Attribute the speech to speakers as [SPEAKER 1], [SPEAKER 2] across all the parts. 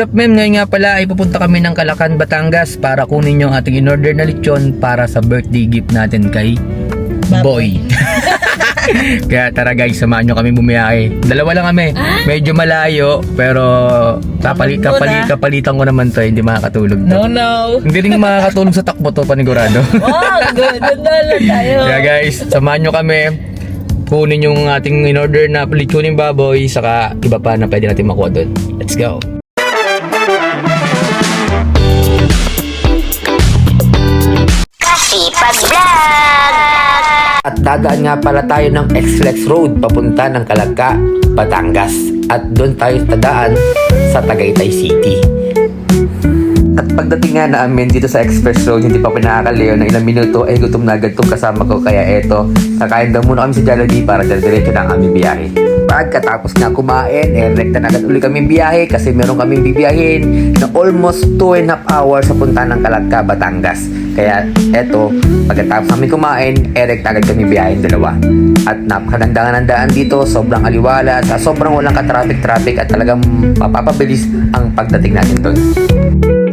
[SPEAKER 1] Ma'am, ngayon nga pala ay pupunta kami ng Calacan, Batangas para kunin yung ating in-order na lechon para sa birthday gift natin kay Boy. Kaya tara guys, samahan nyo kami bumiyahe. Dalawa lang kami. Medyo malayo pero kapalitan ko naman to, hindi makakatulog to.
[SPEAKER 2] No.
[SPEAKER 1] Hindi rin makakatulog sa takbo to, panigurado.
[SPEAKER 2] Wow, good. Doon na tayo.
[SPEAKER 1] Kaya guys, samahan nyo kami. Kunin yung ating in-order na lechoning baboy saka iba pa na pwede natin makuha doon. Let's go!
[SPEAKER 3] Kasipag Vlog!
[SPEAKER 1] At dadaan nga pala tayo ng X-Flex Road papunta ng Calaca, Batangas. At doon tayo dadaan sa Tagaytay City. At pagdating nga namin dito sa Express Road, hindi pa pinakakaliw ng ilang minuto ay gutom na agad itong kasama ko. Kaya eto, kakain daw muna kami sa Jollibee para diretso na ang aming biyahe. Pagkatapos na kumain, rekta na agad ulit kaming biyahe kasi meron kaming bibiyahin na almost 2.5 hours sa punta ng Calaca, Batangas. Kaya eto, pagkatapos namin kumain, rekta agad kami biyahin dalawa. At napakaganda ng daan dito, sobrang aliwala, sobrang walang ka-traffic at talagang mapapabilis ang pagdating natin doon.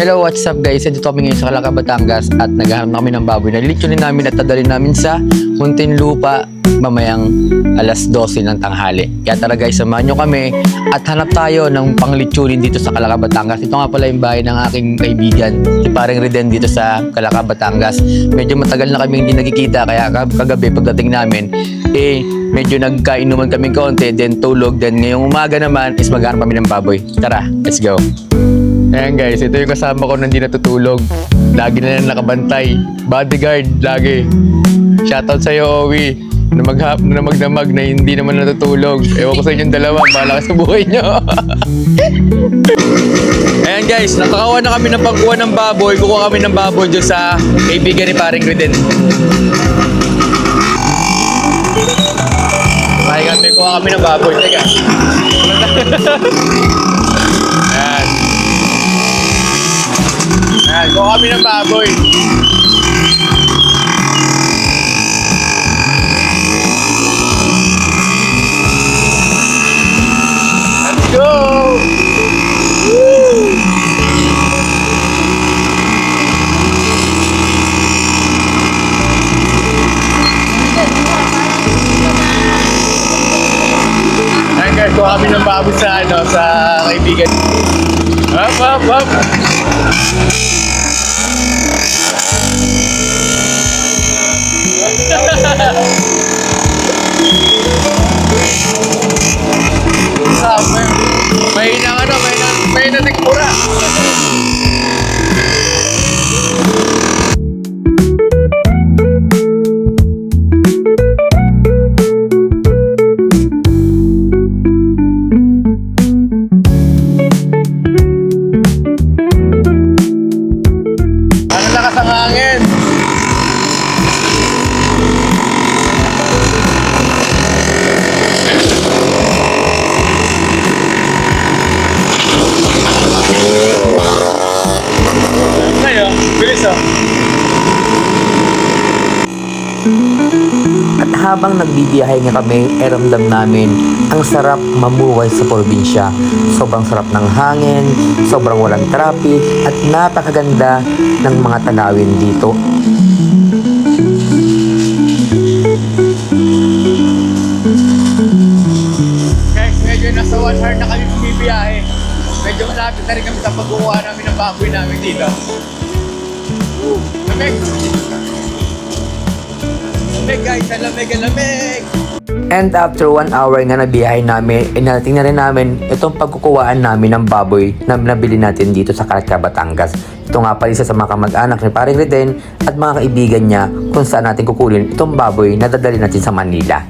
[SPEAKER 1] Hello, what's up guys? Dito kami ngayon sa Calaca, Batangas at naghahanap na kami ng baboy na lilitsunin namin at dadalhin namin sa Muntinlupa mamayang alas 12 ng tanghali. Kaya tara guys, samahan nyo kami at hanap tayo ng panglitsunin dito sa Calaca, Batangas. Ito nga pala yung bahay ng aking kaibigan, si Paring Reden dito sa Calaca, Batangas. Medyo matagal na kami hindi nagkikita kaya kagabi pagdating namin, medyo nagkainuman kami konti, then tulog, then ngayong umaga naman is maghanap kami ng baboy. Tara, let's go! Ayan guys, ito yung kasama ko na hindi natutulog. Lagi na lang nakabantay. Bodyguard, lagi. Shoutout sa'yo, Owi. Na magdamag na hindi naman natutulog. Ewan ko sa inyong dalawa, bahala ka sa buhay nyo. Ayan guys, nakakawa na kami ng pagkuha ng baboy. Kukuha kami ng baboy dyan sa kaibigan ni Paring Reden. Ay kami, kuha kami ng baboy. Teka. Ayan. Ayan, kuha kami ng baboy. Let's go! Woo! Ayan guys, kuha kami ng baboy sa kaibigan. Up! May natikmura. Ano lakas ang hangin? Bilis oh. At habang nagbibiyahe nga kami, ramdam namin ang sarap mamuhay sa probinsya. Sobrang sarap ng hangin, sobrang walang traffic, at napakaganda ng mga tanawin dito. Guys, medyo nasa 1 hour na kami bumibiyahe. Medyo malapit na rin kami sa pagkukuha namin ng baboy namin dito. Lamig! Lamig guys, lamig! And after 1 hour nga na biyahe namin, narating na rin namin itong pagkukuhaan namin ng baboy na nabili natin dito sa Calaca, Batangas. Ito nga pala isa sa mga kamag-anak ni Paring Reden at mga kaibigan niya kung saan natin kukunin itong baboy na dadali natin sa Manila.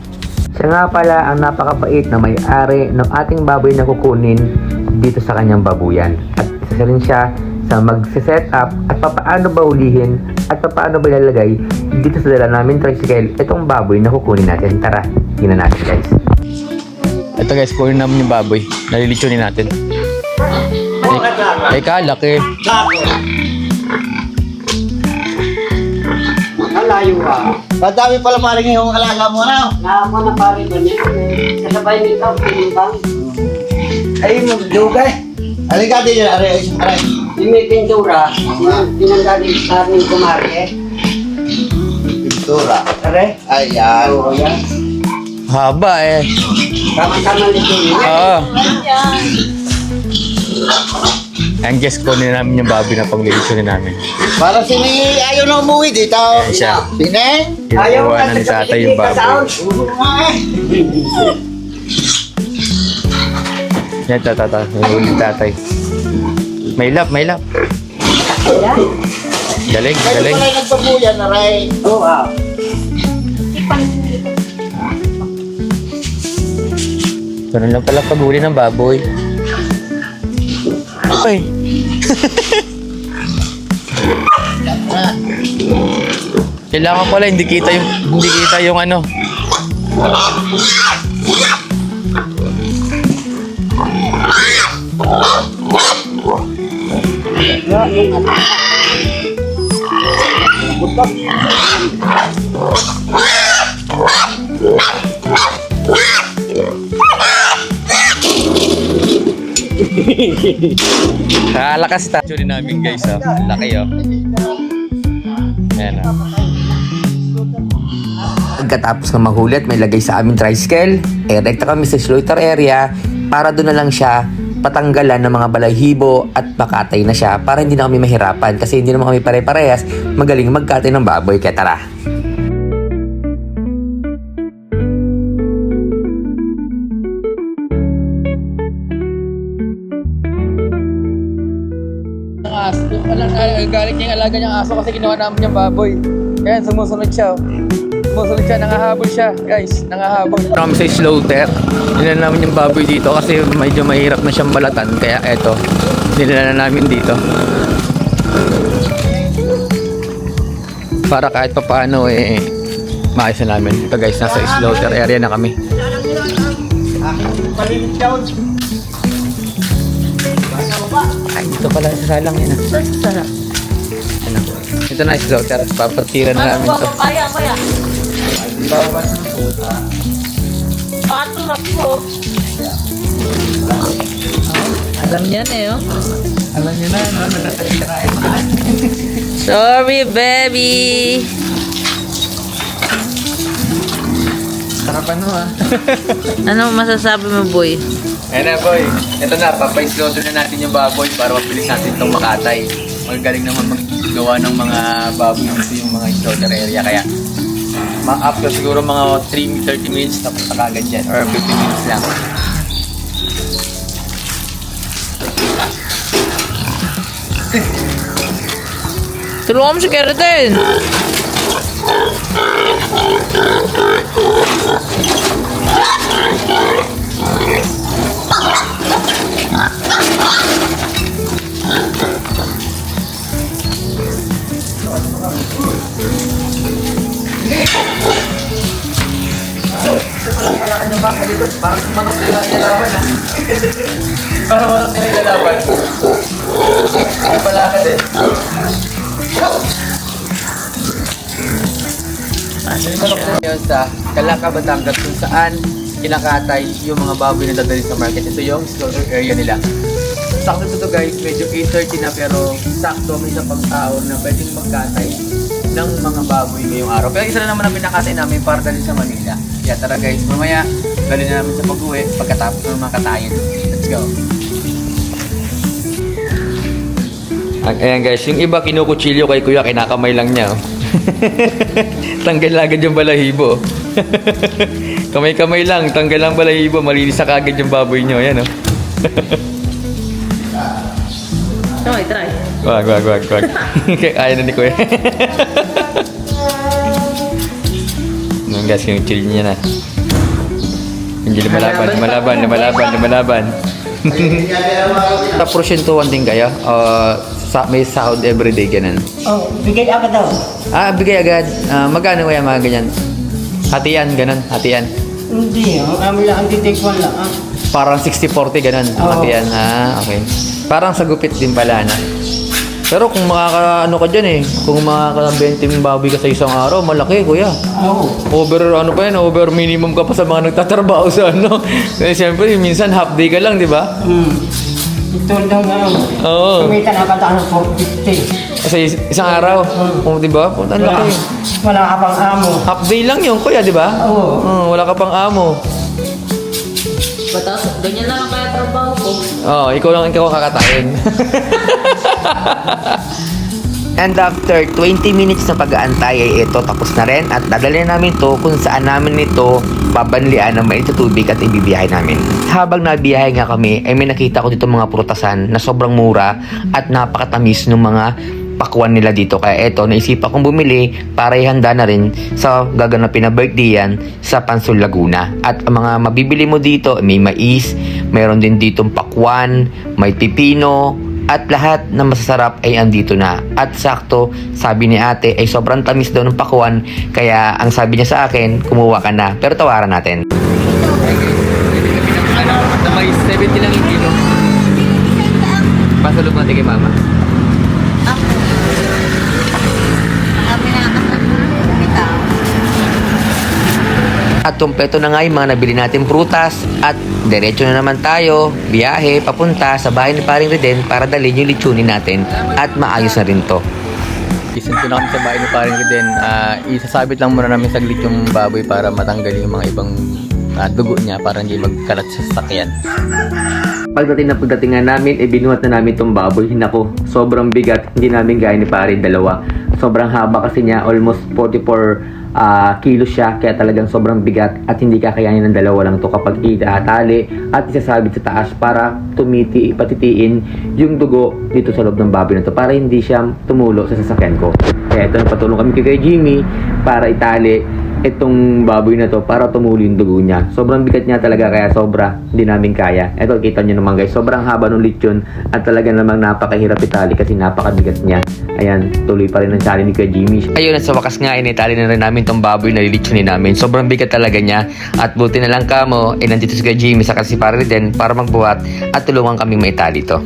[SPEAKER 1] Siya nga pala ang napakabait na may-ari ng ating baboy na kukunin dito sa kanyang babuyan. At isa rin siya sa mag-set up at papaano ba hulihin at papaano ba ilalagay dito sa dala namin tricycle itong baboy na kukunin natin. Tara, tingnan natin guys. Ito guys, kunin namin yung baboy. Nalilitsunin natin. Ay kalaki.
[SPEAKER 4] Malayo ka. Madami pala paring yung alaga mo na. Naamo na paring ko niya. Kasabay nito, pinimbang. Ay, magdugay. Alin ka din yan, aray.
[SPEAKER 3] Yung may pintura, pinanggaling sa aming kumare.
[SPEAKER 4] Pintura.
[SPEAKER 3] Are?
[SPEAKER 4] Ayan.
[SPEAKER 3] Oo, yan.
[SPEAKER 1] Haba eh.
[SPEAKER 3] Tama-tama nito yun.
[SPEAKER 1] Oo. Ang guess ko na namin yung baboy na pang-leisure namin.
[SPEAKER 4] Para sino ayaw na umuwi dito.
[SPEAKER 1] Ayan siya.
[SPEAKER 4] Sine?
[SPEAKER 1] Kinukuha na ni tatay yung baboy.
[SPEAKER 4] Oo nga eh.
[SPEAKER 1] Yan, tata. Nahuli tatay. May lap. Galing.
[SPEAKER 4] Kaya pala nagbabuyan, aray.
[SPEAKER 3] Oo, ah.
[SPEAKER 1] Ganun lang pala paghuli ng baboy. Okay. Kailangan pala hindi kita yung ano. Nakalakas ta. Actually namin guys, oh. Laki oh. Ayan oh. Pagkatapos ng mahuli at may lagay sa aming tricycle, rekta kami sa slaughter area para doon na lang siya patanggalan ng mga balahibo at makatay na siya para hindi na kami mahirapan kasi hindi naman kami pare-parehas magaling magkatay ng baboy. Kaya tara. Galing niya yung alaga niyang aso kasi ginawa namin yung baboy. Kaya sumusunod siya. Nangahabol siya. Guys, nangahabol. From sa slaughter, nila namin yung baboy dito kasi medyo mahirap na siyang balatan. Kaya eto, nila na namin dito. Para kahit papaano maayos na namin. Ito guys, nasa slaughter area na kami. Ay, dito pala sa salang yun.
[SPEAKER 2] Sarap.
[SPEAKER 1] Ano? Ito na slaughter. Papatira na namin ito.
[SPEAKER 2] Kaya. Paturap po. Alam niya na yun.
[SPEAKER 1] Alam niyo na,
[SPEAKER 2] Sorry, baby.
[SPEAKER 1] sarap ano ah.
[SPEAKER 2] Ano masasabi mo, boy?
[SPEAKER 1] Ayan na boy, ito na, papay-slaughter na natin yung baboy para mabilis natin itong makatay. Magaling naman maggawa ng mga baboy dito yung mga slaughter area. Kaya, after siguro mga 30 minutes tapos na kagad yan, or 15 minutes lang.
[SPEAKER 2] Tulungan mo si Keratin.
[SPEAKER 1] Para walang nilalaban. Ay pala ka din. Ngayon sa Calaca, Batangas kung saan kinakatay yung mga baboy na dadali sa market. Ito yung slaughter area nila. Sakto to guys, medyo 8:30 na pero sakto may isang pagtao na pwedeng magkatay ng mga baboy ngayong araw. Pero isa na naman ang pinakatay namin para dali sa Manila. Kaya tara guys, mamaya dali na namin sa pag-uwi pagkatapos ng mga katayin. Let's go! Ayan guys, yung iba kinukutsilyo kay kuya, kinakamay lang niya. Oh. Tanggal agad yung balahibo. Kamay-kamay lang, tanggal ang balahibo, malinis sa kagad yung baboy nyo. Ayan oh.
[SPEAKER 2] Try.
[SPEAKER 1] Wag. Kaya na ni kuya. Ayan guys, kinukuchilyo niya na. Hindi lumalaban. Sa porsyentuhan din kayo? May sahod everyday, ganun?
[SPEAKER 3] Oh, bigay agad daw.
[SPEAKER 1] Bigay agad. Magkano kaya mga ganyan? Hatian, ganun? Hatian?
[SPEAKER 3] Hindi, kami lang ang titik one lang.
[SPEAKER 1] Parang 60-40, ganun?
[SPEAKER 3] Oo.
[SPEAKER 1] Hatian, okay. Parang sa gupit din pala, na. Pero kung makaka-ano ka dyan kung makaka-20 baboy ka sa isang araw, malaki, kuya.
[SPEAKER 3] Oo.
[SPEAKER 1] Over minimum ka pa sa mga nagtatrabaho sa ano. Kasi siyempre, minsan half day ka lang, di ba?
[SPEAKER 3] Ito daw nga.
[SPEAKER 1] Oo.
[SPEAKER 3] Kumita na ka ng 450.
[SPEAKER 1] Kasi isang araw. Oh, di ba? Punta ang laki.
[SPEAKER 3] Wala ka pang amo.
[SPEAKER 1] Half day lang yun, kuya, di ba?
[SPEAKER 3] Oo.
[SPEAKER 1] Wala ka pang amo.
[SPEAKER 2] Batas, ganyan na lang kaya trabaho ko.
[SPEAKER 1] Ikaw ang kakatayin. And after 20 minutes na pag-aantay ay ito tapos na rin at dadalhin namin to kung saan namin ito babanlian ng mainit na tubig at ibibiyahe namin. Habang nabiyahe nga kami ay may nakita ko dito mga prutasan na sobrang mura at napakatamis ng mga pakwan nila dito. Kaya eto, naisipan kong bumili para ihanda na rin sa gaganapin na birthday yan sa Pansol, Laguna. At ang mga mabibili mo dito, may mais, mayroon din ditong pakwan, may pipino, at lahat na masasarap ay andito na. At sakto, sabi ni ate ay sobrang tamis daw ng pakwan, kaya ang sabi niya sa akin, kumuha ka na. Pero tawaran natin. Na mais, 70 lang yung kilo. Pasalog natin kay mama. At kumpleto na nga yung mga nabili natin prutas at diretso na naman tayo, biyahe, papunta sa bahay ni Paring Reden para dalhin yung litsunin natin at maayos na rin to. Isinto na kami sa bahay ni Paring Reden. Isasabit lang muna namin saglit yung baboy para matanggal yung mga ibang dugo niya para hindi magkalat sa sasakyan. Pagdating nga namin, binuhat na namin itong baboy. Hinako, sobrang bigat, hindi namin gaya ni Paring dalawa. Sobrang haba kasi niya, almost 44 kilos siya, kaya talagang sobrang bigat at hindi kakayanin ng dalawa lang to kapag itatali at isasabit sa taas para patitiin yung dugo dito sa loob ng baboy na to para hindi siya tumulo sa sasakyan ko. Kaya ito, nagpatulong kami kay Jimmy para itali itong baboy na to para tumulo yung dugo niya. Sobrang bigat niya talaga kaya sobra hindi namin kaya. Ito, kita nyo naman guys, sobrang haba ng lechon at talaga namang napakahirap itali kasi napakabigat niya. Ayan, tuloy pa rin ang challenge ni Kuya Jimmy. Ayun, at sa wakas nga, initali na rin namin tong baboy na lilichonin namin. Sobrang bigat talaga niya at buti na lang kamo, nandito si Kuya Jimmy sa kasi para rin para magbuhat at tulungan kaming maitali to.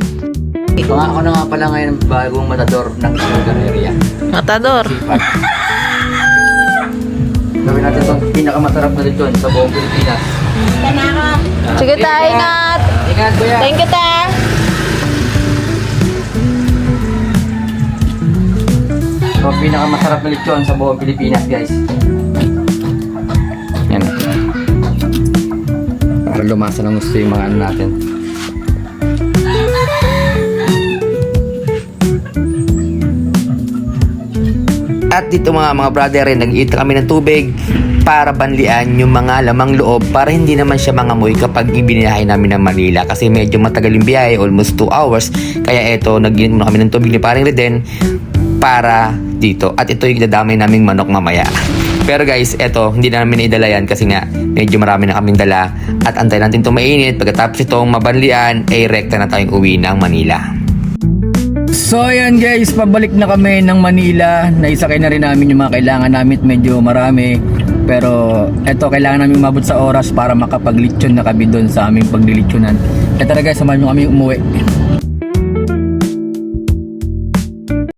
[SPEAKER 1] Ako na nga pala ngayon bagong matador ng Sugar area.
[SPEAKER 2] Matador.
[SPEAKER 1] Gawin natin itong pinakamasarap na lechon sa buong Pilipinas.
[SPEAKER 2] Sige tayo, ingat.
[SPEAKER 1] Ingat, kuya.
[SPEAKER 2] Thank you, ta.
[SPEAKER 1] Ito ang pinakamasarap na lechon sa buong Pilipinas, guys. Yan. Para lumasa ng gusto yung mga ano natin. At dito mga brother, nag-iit kami ng tubig para banlian yung mga lamang loob para hindi naman siya mangamoy kapag ibiniyahe namin ng Manila kasi medyo matagal yung biyahe, almost 2 hours. Kaya eto, nag-iit muna kami ng tubig ni Paring Reden para dito. At ito yung dadamay naming manok mamaya. Pero guys, eto, hindi na namin naidala yan kasi nga medyo marami na kaming dala at antay natin itong mainit. Pagkatapos itong mabanlian, ay rekta na tayong uwi ng Manila.
[SPEAKER 5] So ayan guys, pabalik na kami ng Manila. Naisakay na rin namin yung mga kailangan namin, medyo marami. Pero eto, kailangan namin umabot sa oras para makapaglitsyon na kami doon sa aming paglilitsyonan. Kaya talaga, samahan nyo kami umuwi.